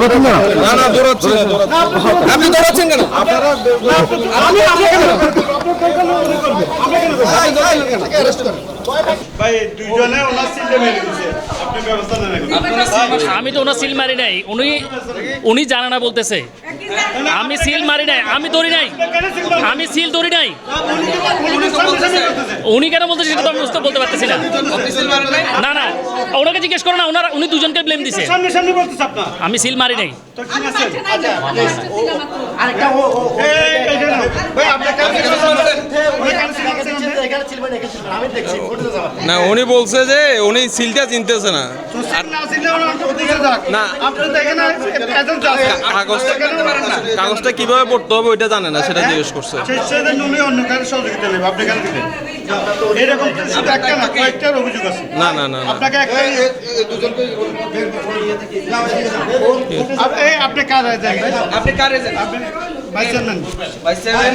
দৌড়াচ্ছেন না? না না দৌড়াচ্ছি না। আপনি দৌড়াচ্ছেন কেন? ভাই দুইজনে ওনার সিলটা মেরে দিয়েছে, আপনি ব্যবস্থা নেন এখন। আমি তো ওনার সিল মারি নাই, উনি জানে না বলতেছে। আমি সিল মারি নাই, আমি দৌড়ি নাই, আমি সিল দৌড়ি নাই। উনি কেন বলতেছে সেটা তো আমি বুঝতে বলতে পারতেছি না। না না ওনাকে জিজ্ঞেস করো না, উনি দুজনকে ব্লেম দিছে। সামনে সামনে বলতেছে আপনার। আমি সিল মারি নাই। তো ঠিক আছে। আরেকটা ভাই আপনি কাজ না উনি বলছে যে উনি সিলটা চিনতেছে না। না কাগজটা কিভাবে পড়তে হবে ওইটা জানে না, সেটা জিজ্ঞেস করছে। না না না আপনাকে আপনি কার আপনি কার agent? Vice chairman. Vice chairman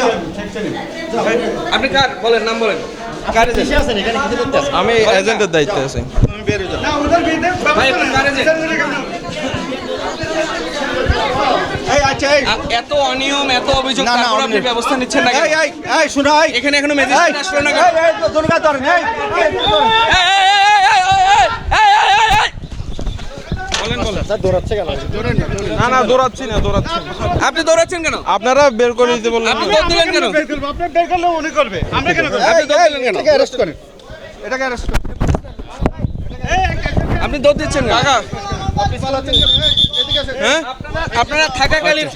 আপনি কার বলেন, নাম বলেন। কার এজেন্ট? আমি এজেন্টের দায়িত্বে আছি। না ওদের বিরুদ্ধে ভাই আপনি কার এজেন্ট? এত অনিয়ম এত অভিযোগ তারপর আপনি ব্যবস্থা নিচ্ছেন না কেন? এখানে এখনো ম্যাজিস্ট্রেট আসলো না কেন? বলেন বলেন। না না দৌড়াচ্ছি না, দৌড়াচ্ছি না। আপনি দৌড়াচ্ছেন কেন? আপনারা বের করে দিতে বললেন। আপনি দৌড় দিলেন কেন? আপনি বের করলে উনি করবে, আমরা কেন করব? আপনি দৌড় দিলেন কেন? এটাকে অ্যারেস্ট করেন, এটাকে অ্যারেস্ট করেন। আপনি দৌড় দিচ্ছেন কেন? কাকা হ্যাঁ আপনারা থাকাকালীন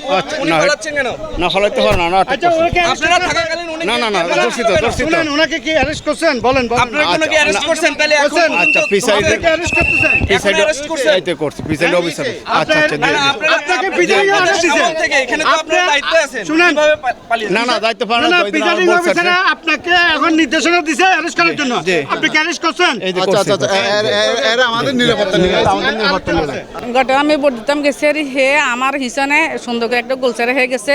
উনি পালাচ্ছেন কেন? না ফলাইতে পারে না। আচ্ছা ওকে আপনারা থাকাকালীন উনি না না না দর্শিত শুনেন, ওনাকে কি অ্যারেস্ট করছেন বলেন বলেন। আপনারা কোনো কি অ্যারেস্ট করছেন? তাহলে এখন আচ্ছা পিসাইডে আপনাকে অ্যারেস্ট করতেছেন। পিসাইডে অ্যারেস্ট করছেন? আইতে করছে পিসাইড অফিসার। আচ্ছা আচ্ছা দিয়ে দিন। আপনাকে পিজারি অ্যারেস্ট দিয়েছে। আমল থেকে এখানে তো আপনারা দায়িত্বে আছেন। শুনেন। কিভাবে পালিয়ে না না দায়িত্ব পারে না না না তো পিজারি অফিসার আপনাকে এখন নির্দেশনা দিয়েছে অ্যারেস্ট করার জন্য। জি। আপনি কি অ্যারেস্ট করছেন? এই যে করছে এরা আমাদের নিরাপত্তা নিয়ে আমাদের নিরাপত্তা নিয়ে গত আমি ভোট দিতাম গেছে হে আমার হিসানে সুন্দর করে একটা গোলচারে হয়ে গেছে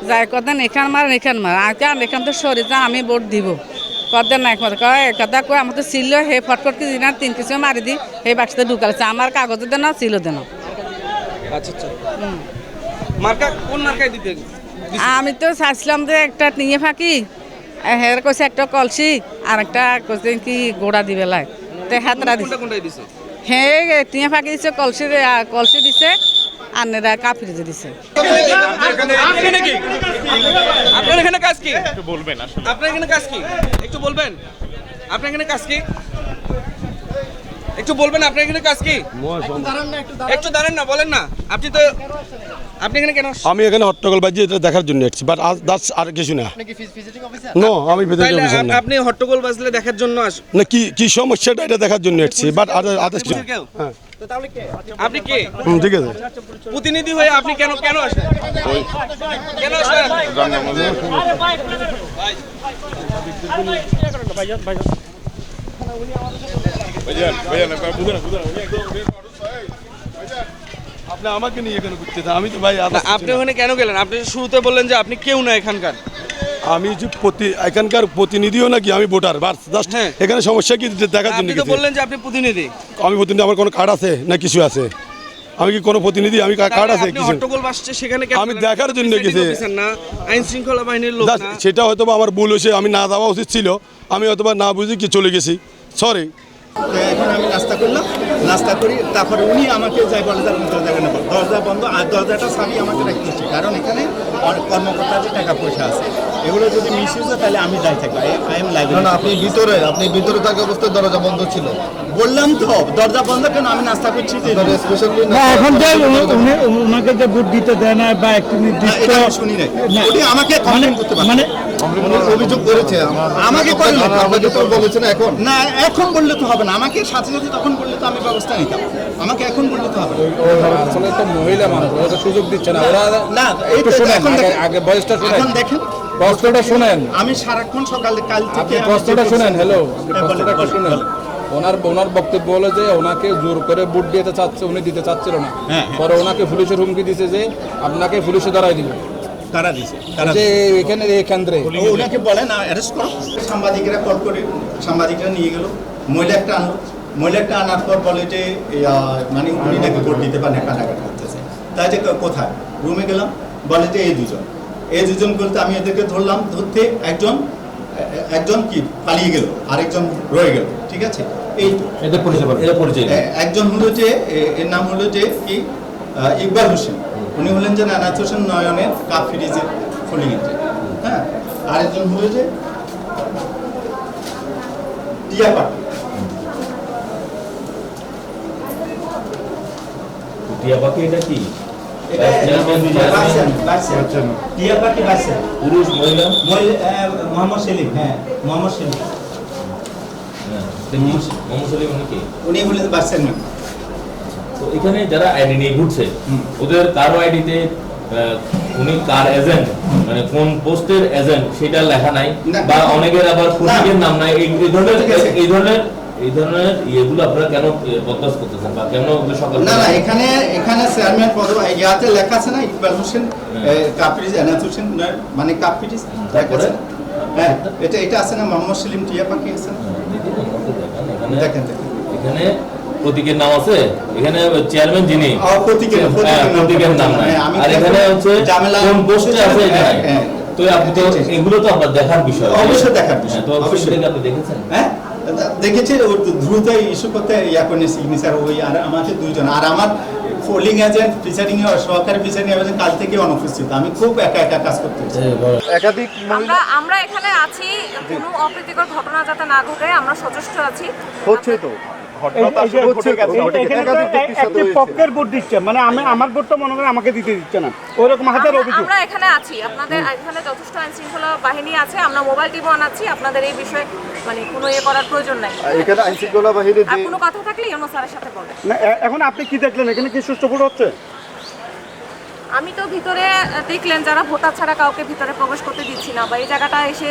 যাই কথা এখান মার আর এখান তো সরে যা আমি ভোট দিব কদের নাই কথা কয় আমার তো ছিল হে ফটফট কি দিন 3 কিছু মারি দি হে বাক্সতে ঢুকালছে আমার কাগজে দেন ছিল দেন। আচ্ছা আচ্ছা মার্কা কোন মার্কায় দিতে? আমি তো চাইছিলাম যে একটা নিয়ে ফাঁকি হের কইছে একটা কলসি আর একটা কইছে কি গোড়া দিবে লাই তে হাতরা দিছে। কোনটাই দিছে? হে টিয়া ফাঁকি দিছে কলসি দিছে আর নেরা কাফিরে দিছে। আপনার এখানে কাজ কি? একটু বলবেন আসলে আপনার এখানে কাজ কি? একটু বলবেন আপনার এখানে কাজ কি? একটু বলবেন আপনার এখানে কাজ কি? একটু দাঁড়ান না, বলেন না। আপনি তো আপনি এখানে কেন? আমি এখানে হট্টগোল বাজি এটা দেখার জন্য এসেছি, বাট দ্যাটস আর কিছু না। নো আমি ভিজিটিং অফিসার না। আপনি হট্টগোল বাজলে দেখার জন্য না কি কি সমস্যাটা এটা দেখার জন্য এসেছি, বাট আদার্স কিছু। হ্যাঁ আপনি কে? ঠিক আছে। প্রতিনিধি হয়ে আপনি কেন কেন আসেন? কেন আসেন? আপনি আমাকে নিয়ে এখানে ঘুরতে আমি তো ভাই আপনি ওখানে কেন গেলেন? আপনি শুরুতে বললেন যে আপনি কেউ না এখানকার। আমি যে এখানকার প্রতিনিধিও নাকি আমি ভোটার, বাস জাস্ট এখানে সমস্যা কি দেখার জন্য আপনি তো বললেন যে আপনি প্রতিনিধি। আমি প্রতিনিধি, আমার কোনো কার্ড আছে না কিছু আছে? আমি কি কোনো প্রতিনিধি? আমি কার্ড আছে আপনি কিছু? হট্টগোল বাজছে সেখানে কেন? আমি দেখার জন্য গেছি। না আইন শৃঙ্খলা বাহিনীর লোক না। সেটা হয়তো আমার ভুল হয়েছে, আমি না যাওয়া উচিত ছিল, আমি হয়তো না বুঝে কি চলে গেছি, সরি। এখন আমি নাস্তা করলাম, নাস্তা করি তারপরে উনি আমাকে যাই বলে যে দরজা কেন বন্ধ, দরজা বন্ধ আর দরজাটা স্বামী আমাকে রাখতেছে, কারণ এখানে অনেক কর্মকর্তাদের টাকা পয়সা আছে, এগুলো যদি মিস ইউজ হয় তাহলে আমি দায় থাকবো। I am liability. আপনি ভিতরে থাকা অবস্থায় দরজা বন্ধ ছিল। বললাম তো দরজা বন্ধ কেন, আমি নাস্তা করছি যে এখন যে ওনাকে যে ভোট দিতে দেয় না বা একটি নির্দিষ্ট শুনি নাই, উনি আমাকে কমপ্লেন করতে পারে মানে অভিযোগ করেছে আমাকে করলে আমাকে তো বলেছেন এখন না, এখন বললে তো হবে না, আমাকে সাথে সাথে তখন বললে তো আমি ব্যবস্থা নিতাম, আমাকে এখন বললে তো হবে আসলে তো মহিলা মানুষ, ওরা সুযোগ দিচ্ছে না। ওরা না। এই তো এখন আগে বয়সটা শুনেন, এখন দেখেন কষ্টটা শুনেন। আমি সারাক্ষণ সকালে কাল আপনি থেকে কষ্টটা শুনেন। হ্যালো, আপনি বলেন, কষ্টটা বলেন, শুনেন। বলেন। ওনার বক্তব্য হলো যে ওনাকে জোর করে ভোট দিতে চাচ্ছে, উনি দিতে চাচ্ছিল না। হ্যাঁ। পরে ওনাকে পুলিশের হুমকি দিছে যে আপনাকে পুলিশে ধরাই দিবে। তারা দিছে, তারা যে এখানে এই কেন্দ্রে ওনাকে বলেন অ্যারেস্ট করো। সাংবাদিকরা কল করে সাংবাদিকরা নিয়ে গেল, মহিলা একটা আনার পর বলে যে মানে উনি নাকি ভোট দিতে পারেন, কাটাকাটি করতেছে। তাই যে কোথায় রুমে গেলাম, বলে যে এই দুজন বলতে আমি এদেরকে ধরলাম, ধরতে একজন কি পালিয়ে গেল, আরেকজন রয়ে গেল, ঠিক আছে। এই তো একজন হলো যে এর নাম হলো যে কি ইকবাল হোসেন, উনি হলেন যে নানাজ হোসেন নয়নের কাপ ফ্রিজের ফলিং এজেন্ট, হ্যাঁ। আরেকজন হলো যে টিয়া পাখি, টিয়া পাখি এটা কি? টিয়া পাখি বাচ্চা পুরুষ মহিলা? মোহাম্মদ সেলিম, হ্যাঁ মোহাম্মদ সেলিম, মোহাম্মদ সেলিম উনি কি? উনি হলেন বাচ্চার নাম। তো এখানে যারা আইডি নিয়ে ঘুরছে ওদের কারো আইডিতে উনি কার এজেন্ট, মানে কোন পোস্টের এজেন্ট সেটা লেখা নাই, বা অনেকের আবার প্রতীকের নাম নাই। এই ধরনের ইয়েগুলো আপনারা কেন বরদাস্ত করতেছেন বা কেন সকাল? না এখানে চেয়ারম্যান পদ ইয়াতে লেখা আছে না ইকবাল হোসেন কাপড়িজ, এনাজ হোসেন মানে কাপড়িজ, তারপরে হ্যাঁ এটা আছে না, মোহাম্মদ সেলিম টিয়া পাখি আছে না, দেখেন এখানে প্রতীকের নাম আছে, এখানে চেয়ারম্যান যিনি প্রতীকের নাম নাই, আর এখানে হচ্ছে কোন পোস্টে আছে এটা নাই। তো আপনি তো এগুলো তো আপনার দেখার বিষয়, অবশ্যই দেখার বিষয়। তো অবশ্যই আপনি দেখেছেন? হ্যাঁ দেখেছি, ওর দ্রুত ইস্যু করতে ইয়া করে সিগনেচার ওই, আর আমাকে দুইজন, আর আমার পোলিং এজেন্ট প্রিসাইডিং সহকারী প্রিসাইডিং এজেন্ট কাল থেকে অনুপস্থিত, আমি খুব একা কাজ করতে একাধিক আমরা এখানে আছি, কোনো অপ্রীতিকর ঘটনা যাতে না ঘটে আমরা সচেষ্ট আছি। হচ্ছে তো পক্ষের ভোট দিচ্ছে, মানে আমার ভোটটা মনে করেন আমাকে দিতে দিচ্ছে না, ওরকম হাজার অভিযোগ। আমরা এখানে আছি, আপনাদের এখানে যথেষ্ট আইন শৃঙ্খলা বাহিনী আছে, আমরা মোবাইল টিভি আনাচ্ছি, আপনাদের এই বিষয়ে মানে কোনো ইয়ে করার প্রয়োজন নাই। এখানে আইন শৃঙ্খলা বাহিনী আর কোনো কথা থাকলে ইউনো স্যারের সাথে বলেন। না এখন আপনি কি দেখলেন, এখানে কি সুষ্ঠু ভোট হচ্ছে? আমি তো ভিতরে দেখলেন যারা ভোটার ছাড়া কাউকে ভিতরে প্রবেশ করতে দিচ্ছি না, বা এই জায়গাটা এসে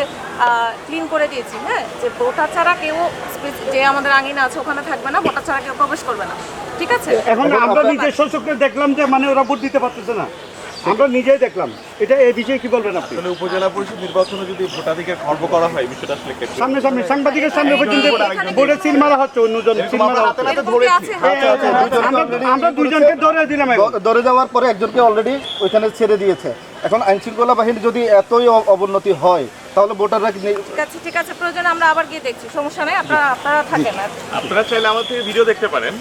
ক্লিন করে দিয়েছি, হ্যাঁ, যে ভোটার ছাড়া কেউ যে আমাদের আঙিনা আছে ওখানে থাকবে না, ভোটার ছাড়া কেউ প্রবেশ করবে না, ঠিক আছে। এখন আমরা নিজস্ব চোখে দেখলাম যে মানে ওরা ভোট দিতে পারতেছে না, আমরা নিজেই দেখলাম। এটা এই বিষয়ে কি বলবেন আপনি? উপজেলা পরিষদ নির্বাচনে যদি ভোটাধিকার খর্ব করা হয়, বিষয়টা আসলে সামনে সাংবাদিকের সামনে পর্যন্ত ভোটের সিল মারা হচ্ছে, অন্যজন সিল মারা হচ্ছে। আমরা দুইজনকে ধরে দিলাম, ধরে যাওয়ার পরে একজনকে অলরেডি ওইখানে ছেড়ে দিয়েছে। এখন আইন শৃঙ্খলা বাহিনী যদি এতই অবনতি হয় তাহলে ভোটাররা ঠিক আছে, প্রয়োজনে আমরা আবার গিয়ে দেখছি, সমস্যা নেই, আপনারা থাকেন। আপনারা চাইলে আমাদের ভিডিও দেখতে পারেন।